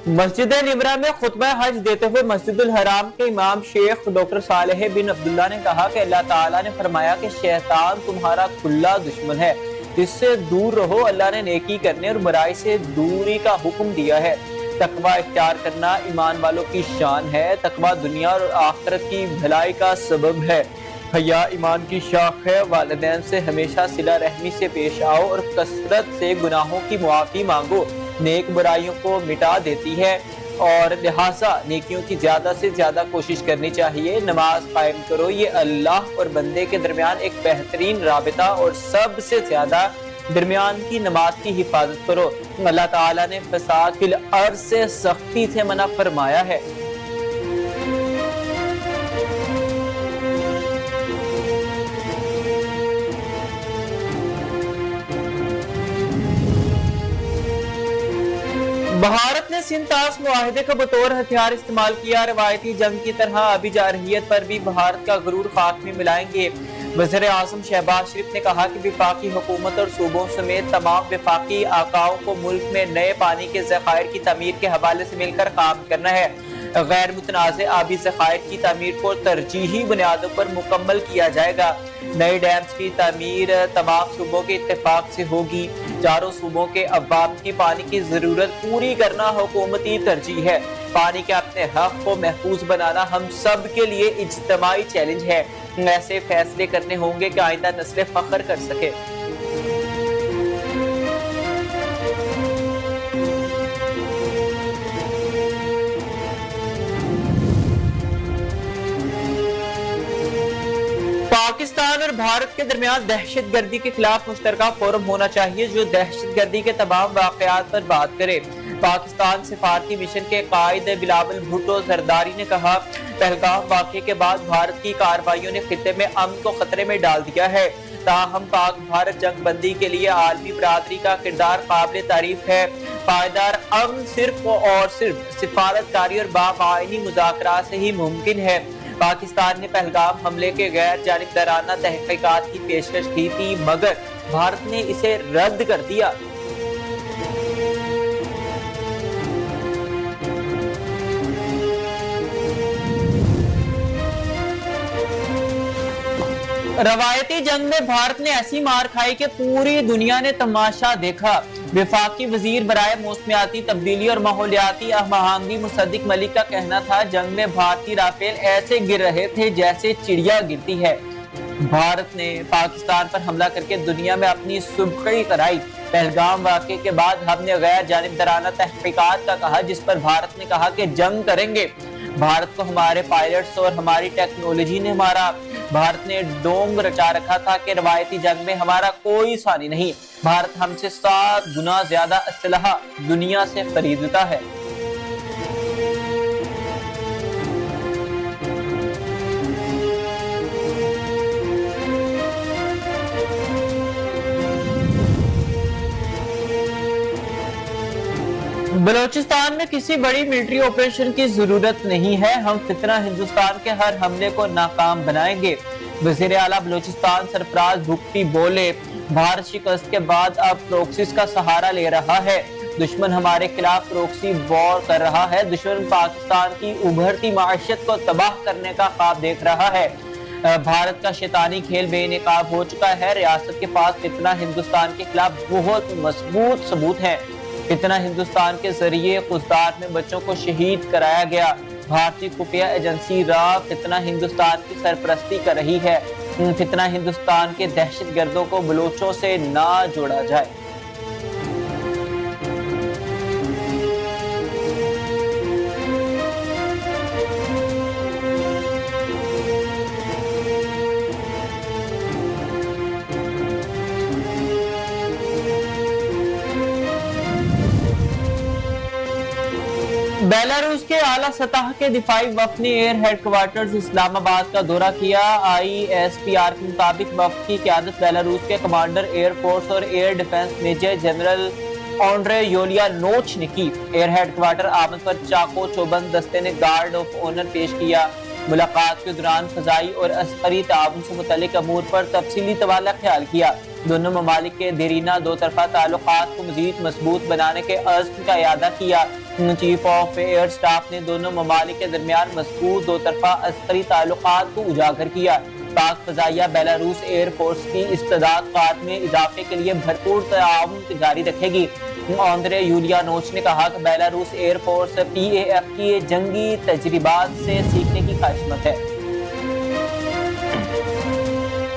मस्जिद निमरा में खुतबा हज देते हुए मस्जिदुल हराम के इमाम शेख डॉक्टर सालेह बिन अब्दुल्ला ने कहा कि अल्लाह ताला ने फरमाया कि शैतान तुम्हारा खुला दुश्मन है, इससे दूर रहो। अल्लाह ने नेकी करने और बुराई से दूरी का हुक्म दिया है। तकवा इख्तियार करना ईमान वालों की शान है। तकवा दुनिया और आखिरत की भलाई का सबब है। हया ईमान की शाख है। वालिदैन से हमेशा सिला रहमी से पेश आओ और कसरत से गुनाहों की मुआफी मांगो। नेक बुराइयों को मिटा देती है और लिहाजा नेकियों की ज्यादा से ज्यादा कोशिश करनी चाहिए। नमाज कायम करो, ये अल्लाह और बंदे के दरमियान एक बेहतरीन राबिता और सबसे ज्यादा दरमियान की नमाज की हिफाजत करो। अल्लाह ताला ने फसाद फिल अर्ज़ से सख्ती से मना फरमाया है। भारत ने सिंतास मुआहिदे का बतौर हथियार इस्तेमाल किया। रवायती जंग की तरह अभी जारहियत पर भी भारत का गरूर खाक में मिलाएंगे। वज़ीर आज़म शहबाज शरीफ ने कहा कि वफाकी हुकूमत और सूबों समेत तमाम वफाकी आकाओं को मुल्क में नए पानी के ज़खायर की तमीर के हवाले से मिलकर काम करना है। गैर मुतनाज़े आबी ज़खायर की तमीर को तरजीही बुनियादों पर मुकम्मल किया जाएगा। नए डैम्स की तमीर तमाम सूबों के इत्तेफाक से होगी। चारों सूबों के अवाम की पानी की जरूरत पूरी करना हुकूमती तरजीह है। पानी के अपने हक को महफूज बनाना हम सब के लिए इज्तिमाई चैलेंज है। ऐसे फैसले करने होंगे कि आइंदा नस्लें फख्र कर सके। पाकिस्तान और भारत के दरमियान दहशत गर्दी के खिलाफ मुश्तरका फोरम होना चाहिए जो दहशत गर्दी के तमाम वाकयात पर बात करे। पाकिस्तान सिफारती मिशन के कायद बिलावल भुट्टो जरदारी ने कहा, पहलगाम वाक़े के बाद भारत की कार्रवाइयों ने खित्ते में अमन को खतरे में डाल दिया है। ताहम पाक भारत जंग बंदी के लिए आलमी बरादरी का किरदार काबिल तारीफ है। पायदार अमन सिर्फ और सिर्फ सिफारतकारी और बामायनी मुज़ाकरात से ही मुमकिन है। पाकिस्तान ने पहलगाम हमले के गैर जानिबदाराना तहकीकात की पेशकश की थी मगर भारत ने इसे रद्द कर दिया। रवायती जंग में भारत ने ऐसी मार खाई कि पूरी दुनिया ने तमाशा देखा। वफाकी वजीर बराए मौसमियाती तब्दीली और माहौलियाती आहंगी मुसद्दिक मलिक का कहना था, जंग में भारतीय राफेल ऐसे गिर रहे थे जैसे चिड़िया गिरती है। भारत ने पाकिस्तान पर हमला करके दुनिया में अपनी सुबकी कराई। पहलगाम वाक़े के बाद हमने गैर जानिबदाराना तहकीकात का कहा जिस पर भारत ने कहा कि जंग करेंगे। भारत को हमारे पायलट्स और हमारी टेक्नोलॉजी ने मारा। भारत ने डोंग रचा रखा था कि रवायती जंग में हमारा कोई सानी नहीं। भारत हमसे 7 गुना ज्यादा असलहा दुनिया से खरीदता है। बलोचिस्तान में किसी बड़ी मिलिट्री ऑपरेशन की जरूरत नहीं है। हम फितना हिंदुस्तान के हर हमले को नाकाम बनाएंगे। वज़ीर आला बलोचिस्तान सरफराज भुट्टी बोले, भारत शिकस्त के बाद अब प्रॉक्सीज का सहारा ले रहा है। दुश्मन हमारे खिलाफ प्रॉक्सी वॉर कर रहा है। दुश्मन पाकिस्तान की उभरती माशियत को तबाह करने का ख्वाब देख रहा है। भारत का शैतानी खेल बेनकाब हो चुका है। रियासत के पास फितना हिंदुस्तान के खिलाफ बहुत मजबूत सबूत है। फितना हिंदुस्तान के जरिए खुजदार में बच्चों को शहीद कराया गया। भारतीय खुफिया एजेंसी रा फितना हिंदुस्तान की सरपरस्ती कर रही है। फितना हिंदुस्तान के दहशत गर्दों को बलोचों से ना जोड़ा जाए। बेलारूस के आला सतह के दिफाई वफ्द ने एयर हेडक्वार्टर्स इस्लामाबाद का दौरा किया। ISPR के मुताबिक वफ्द की क़यादत बेलारूस के कमांडर एयर फोर्स और air defence major general Andrei योलियानोच ने की। एयर हेडक्वार्टर आमद पर चाको चौबंद दस्ते ने गार्ड ऑफ ऑनर पेश किया। मुलाकात के दौरान फजाई और अस्करी ताउन से मुतल्लिक अमूर पर तफसीली तबादला ख्याल किया। दोनों ममालिक के देरीना दो तरफा ताल्लुकात को मजीद मजबूत बनाने के अज़्म का इयादा किया। चीफ ऑफ एयर स्टाफ ने दोनों ममालिक के दरमियान मजबूत दो तरफा अस्करी ताल्लुकात को उजागर किया। पाक फजाइया बेलारूस एयर फोर्स की इस्तेदाद में इजाफे के लिए भरपूर ताउन जारी रखेगी। आंद्रे यूलियानोच ने कहा कि बेलारूस एयर फोर्स PAF की जंगी तजरिबात से सीखने की ख्वाहिशमंद है।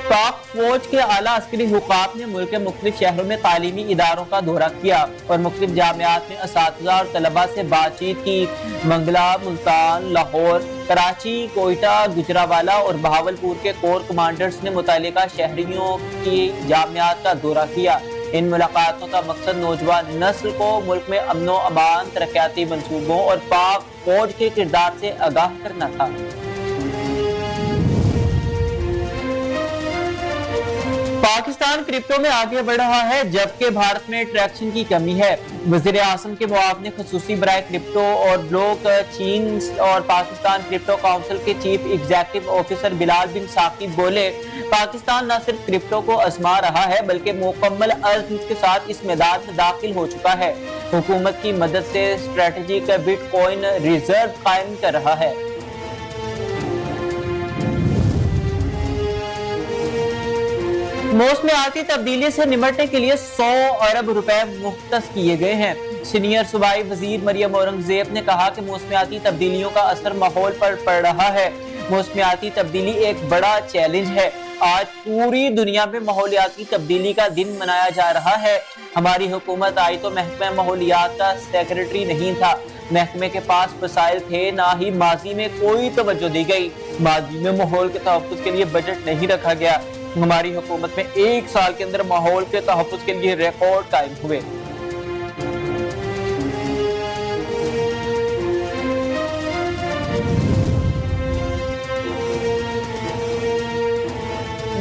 पाक फौज के आला अस्करी हुकाम ने मुल्क के मुख्तलिफ शहरों में तालीमी इदारों का दौरा किया और मुख्तलिफ जामियात में असातिज़ा और तलबा से बातचीत की। मंगला, मुल्तान, लाहौर, कराची, कोयटा, गुजरावाला और बहावलपुर के कोर कमांडर्स ने मुतल्लिका शहरियों की जामियात का दौरा किया। इन मुलाकातों का मकसद नौजवान नस्ल को मुल्क में अमन व अमान, तरक्याती मंसूबों और पाक फौज के किरदार से आगाह करना था। पाकिस्तान क्रिप्टो में आगे बढ़ रहा है जबकि भारत में ट्रैक्शन की कमी है। वज़ीर आज़म के मुआवने ख़ुसूसी बराए क्रिप्टो और ब्लॉक चीन और पाकिस्तान क्रिप्टो काउंसिल के चीफ एग्जीक्यूटिव ऑफिसर बिलाल बिन साकिब बोले, पाकिस्तान न सिर्फ क्रिप्टो को आजमा रहा है बल्कि मुकम्मल अज़्म के साथ इस मैदान में दाखिल हो चुका है। हुकूमत की मदद से स्ट्रेटेजिक बिटकॉइन रिजर्व कायम कर रहा है। मौसमियाती तब्दीली से निपटने के लिए 100 अरब रुपए मुख्तस किए गए हैं। सीनियर सूबाई वजीर मरियम औरंगजेब ने कहा कि मौसमियाती तब्दीलियों का असर माहौल पर पड़ रहा है। मौसमियाती तब्दीली एक बड़ा चैलेंज है। आज पूरी दुनिया में माहौलियाती तब्दीली का दिन मनाया जा रहा है। हमारी हुकूमत आई तो महकमा माहौलियात का सेक्रेटरी नहीं था। महकमे के पास वसाइल थे, ना ही माजी में कोई तवज्जो दी गई। माजी में माहौल के तहफ़्फ़ुज़ के लिए बजट नहीं रखा गया। हमारी हुकूमत में एक साल के अंदर माहौल के तहफ़्फ़ुज़ के लिए रिकॉर्ड कायम हुए।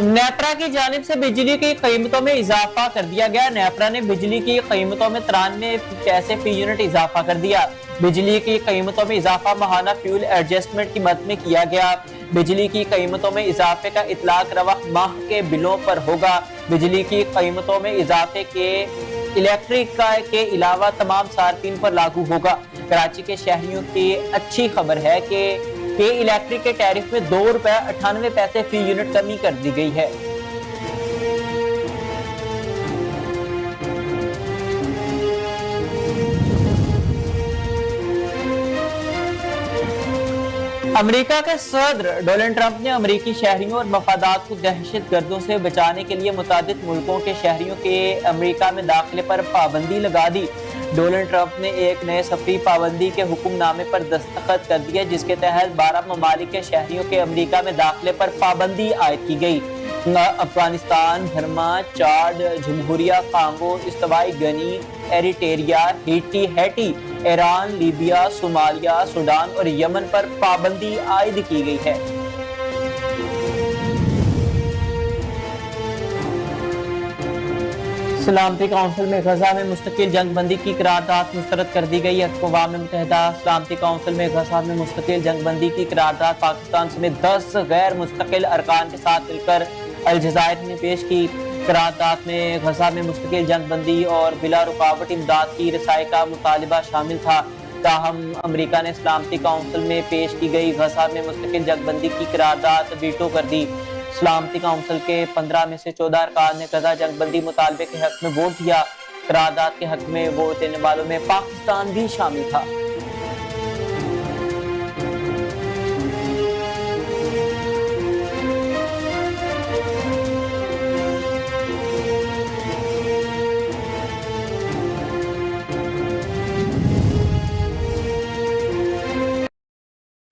नेपरा की जानिब से बिजली की कीमतों में इजाफा कर दिया गया। नेपरा ने बिजली की कीमतों में 93 पैसे फी यूनिट इजाफा कर दिया। बिजली की कीमतों में इजाफा माहाना फ्यूल एडजस्टमेंट की मद में किया गया। बिजली की कीमतों में इजाफे का इतलाक रवा माह के बिलों पर होगा। बिजली की कीमतों में इजाफे के इलेक्ट्रिक के अलावा तमाम सार्फिन पर लागू होगा। कराची के शहरियों की अच्छी खबर है कि इलेक्ट्रिक के टैरिफ में ₹2.98 फी यूनिट कमी कर दी गई है। अमेरिका के सदर डोनाल्ड ट्रंप ने अमेरिकी शहरियों और मफादात को दहशत गर्दों से बचाने के लिए मुतादिद मुल्कों के शहरियों के अमेरिका में दाखिले पर पाबंदी लगा दी। डोनाल्ड ट्रंप ने एक नए सफरी पाबंदी के हुक्मनामे पर दस्तखत कर दिए जिसके तहत 12 ममालिक के शहरियों के अमेरिका में दाखिले पर पाबंदी आयद की गई। अफगानिस्तान, बर्मा, चाड, जमहूरिया कांगो, इस्तवाई Guinea, Eritrea, Haiti, Iran, Libya, Somalia, Sudan और यमन पर पाबंदी आयद की गई है। सलामती काउंसिल में गजा में मुस्तकिल जंगबंदी की करारदाद मुस्तरद कर दी गई। अक़वाम मुत्तहिदा सलामती काउंसिल में गजा में मुस्तकिल जंगबंदी की करारदाद पाकिस्तान समेत 10 गैर मुस्तकिल अरकान के साथ मिलकर अलजायर ने पेश की। करारदाद में गजा में मुस्तकिल जंगबंदी और बिला रुकावट इमदाद की रसाई का मुतालिबा शामिल था। ताहम अमेरिका ने सलामती काउंसिल में पेश की गई गजा में मुस्तकिल जंगबंदी की करारदाद वीटो कर दी। सलामती काउंसिल के 15 में से 14 अरकान ने गजा जंगबंदी मुतालबे के हक में वोट दिया। करारदाद के हक में वोट देने वालों में पाकिस्तान भी शामिल था।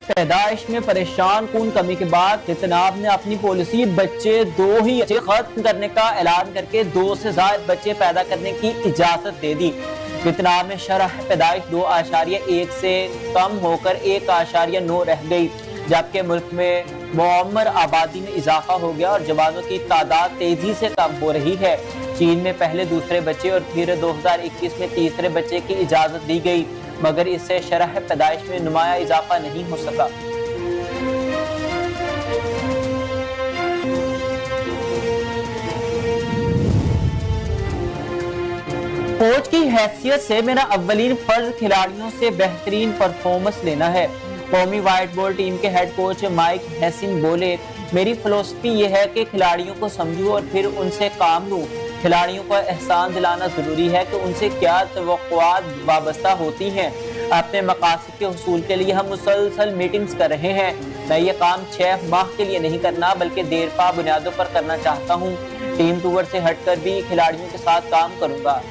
पैदाइश में परेशान कून कमी के बाद जितनाब ने अपनी पॉलिसी बच्चे 2 ही खत्म करने का ऐलान करके 2 से ज्यादा बच्चे पैदा करने की इजाजत दे दी। जितनाब में शरह पैदाइश 2.1 से कम होकर 1.9 रह गई, जबकि मुल्क में मुअम्मर आबादी में इजाफा हो गया और जवानों की तादाद तेजी से कम हो रही है। चीन में पहले दूसरे बच्चे और फिर 2021 में तीसरे बच्चे की इजाजत दी गई, मगर इससे शरह पैदाइश में नुमाया इजाफा नहीं हो सका। कोच की हैसियत से मेरा अव्वलीन फर्ज खिलाड़ियों से बेहतरीन परफॉर्मेंस लेना है। कौमी वाइट बॉल टीम के हेड कोच माइक हैसिन बोले, मेरी फिलॉसफी ये है कि खिलाड़ियों को समझूं और फिर उनसे काम लूं। खिलाड़ियों को एहसान दिलाना जरूरी है कि उनसे क्या तवक्कुआत वाबस्ता होती हैं। अपने मकासद के हुसूल के लिए हम मुसलसल मीटिंग्स कर रहे हैं। मैं ये काम 6 माह के लिए नहीं करना बल्कि देरपा बुनियादों पर करना चाहता हूँ। टीम टूर से हटकर भी खिलाड़ियों के साथ काम करूंगा।